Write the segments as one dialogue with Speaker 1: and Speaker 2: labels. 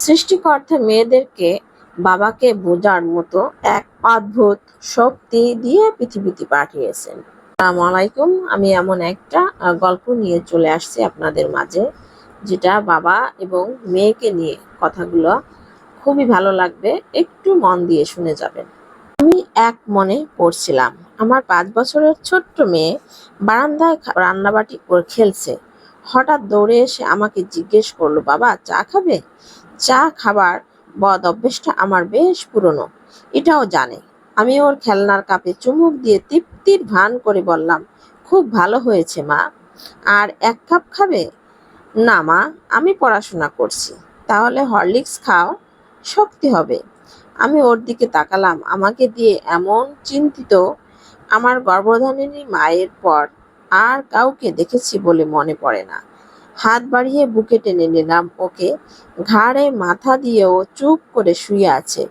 Speaker 1: সৃষ্টিকর্তা মেয়েদেরকে বাবাকে বোঝার মতো এক অদ্ভুত শক্তি দিয়ে পৃথিবীতে পাঠিয়েছেন। আসসালামু আলাইকুম। আমি এমন একটা গল্প নিয়ে চলে আসছি আপনাদের মাঝে, যেটা বাবা এবং মেয়েকে নিয়ে। কথাগুলো খুবই ভালো লাগবে, একটু মন দিয়ে শুনে যাবেন। আমি এক মনে পড়ছিলাম, আমার 5 বছরের ছোট্ট মেয়ে বারান্দায় রান্নাবাটি করে খেলছে। হঠাৎ দৌড়ে এসে আমাকে জিজ্ঞেস করলো, বাবা চা খাবে? চা খাবার বদ অভ্যেসটা আমার বেশ পুরনো, এটাও জানে। আমি ওর খেলনার কাপে চুমুক দিয়ে তৃপ্তির ভান করে বললাম, খুব ভালো হয়েছে মা। আর 1 কাপ খাবে? না মা, আমি পড়াশোনা করছি। তাহলে হরলিক্স খাও, শক্তি হবে। আমি ওর দিকে তাকালাম, আমাকে দিয়ে এমন চিন্তিত আমার গর্ভধারিণী মায়ের পর আর কাউকে দেখেছি বলে মনে পড়ে না। হাত বাড়িয়ে বুকে টেনে নিলাম ওকে। ঘাড়ে মাথা দিয়ে ও চুপ করে শুয়ে আছে।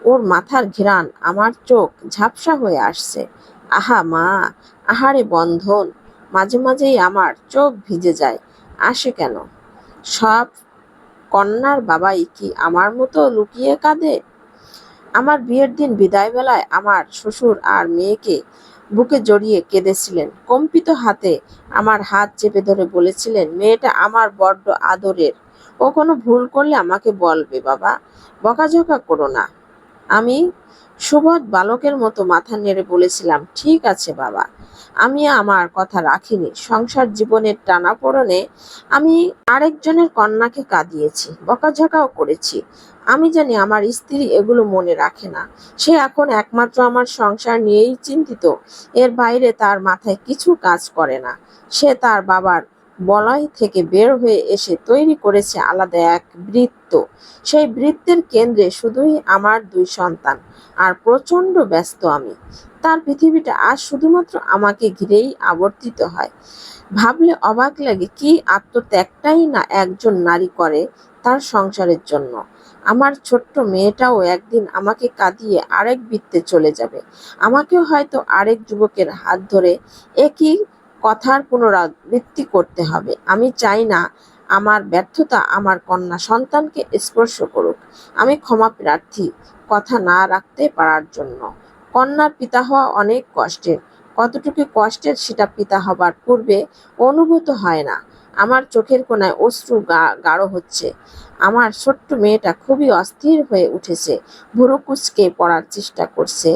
Speaker 1: ওর মাথার ঘ্রাণ আমার চোখ ঝাপসা হয়ে আসছে। আহা মা, আহারে বন্ধন। মাঝে মাঝেই আমার চোখ ভিজে যায়। আসে কেন? সব কন্যার বাবাই কি আমার মতো লুকিয়ে কাঁদে? আমার বিয়ের দিন বিদায় বেলায় আমার শ্বশুর আর মেয়েকে বুকে জড়িয়ে কেঁদেছিলেন। কম্পিত হাতে আমার হাত চেপে ধরে বলেছিলেন, মেয়েটা আমার বড্ড আদরের। ও কোনো ভুল করলে আমাকে বলবে বাবা, বকাঝকা করো না। আমি সুবোধ বালকের মতো মাথা নেড়ে বলেছিলাম, ঠিক আছে বাবা। আমি আমার কথা রাখিনি। সংসার জীবনের টানাপোড়েনে আমি আরেকজনের কন্যাকে কাঁদিয়েছি, বকাঝকাও করেছি। আমি জানি আমার স্ত্রী এগুলো মনে রাখে না। সে এখন একমাত্র আমার সংসার নিয়েই চিন্তিত। এর বাইরে তার মাথায় কিছু কাজ করে না। সে তার বাবার বলয় থেকে বের হয়ে এসে তৈরি করেছে আলাদা এক বৃত্ত। সেই বৃত্তের কেন্দ্রে শুধুই আমার 2 সন্তান, আর প্রচন্ড ব্যস্ত আমি। তার পৃথিবীটা আজ শুধুমাত্র আমাকে ঘিরেই আবর্তিত হয়। ভাবলে অবাক লাগে, কি আত্মত্যাগটাই না একজন নারী করে তার সংসারের জন্য। আমার ছোট্ট মেয়েটাও একদিন আমাকে কাঁদিয়ে আরেক বৃত্তে চলে যাবে। আমাকেও হয়তো আরেক যুবকের হাত ধরে একই কথার পুনরাবৃত্তি করতে হবে। আমি চাই না আমার ব্যর্থতা আমার কন্যা সন্তানকে স্পর্শ করুক। আমি ক্ষমা প্রার্থী কথা না রাখতে পারার জন্য। কন্যার পিতা হওয়া অনেক কষ্টের। কতটুকু কষ্টের সেটা পিতা হবার পূর্বে অনুভূত হয় না। আমার চোখের কোণায় অশ্রু গাঢ় হচ্ছে। আমার ছোট্ট মেয়েটা খুবই অস্থির হয়ে উঠেছে। ভুরু কুঁচকে পড়ার চেষ্টা করছে,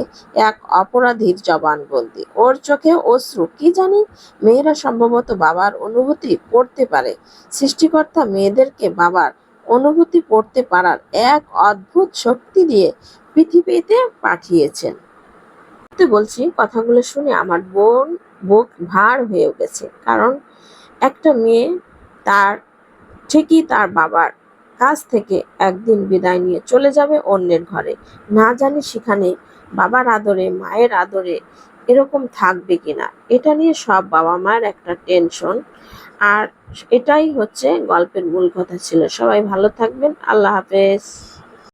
Speaker 1: এক অপরাধীর জবানবন্দি। ওর চোখে অশ্রু, কি জানি। মেয়েরা সম্ভবত বাবার অনুভূতি পড়তে পারে। সৃষ্টিকর্তা মেয়েদেরকে বাবার অনুভূতি পড়তে পারার এক অদ্ভুত শক্তি দিয়ে পৃথিবীতে পাঠিয়েছেন। বলছি, কথাগুলো শুনে আমার বুক ভার হয়ে গেছে। কারণ একটা মেয়ে তার ঠিকই তার বাবার কাছ থেকে একদিন বিদায় নিয়ে চলে যাবে অন্যের ঘরে। না জানি সেখানে বাবার আদরে, মায়ের আদরে এরকম থাকবে কিনা। এটা নিয়ে সব বাবা মায়ের একটা টেনশন। আর এটাই হচ্ছে গল্পের মূল কথা ছিল। সবাই ভালো থাকবেন। আল্লাহ হাফেজ।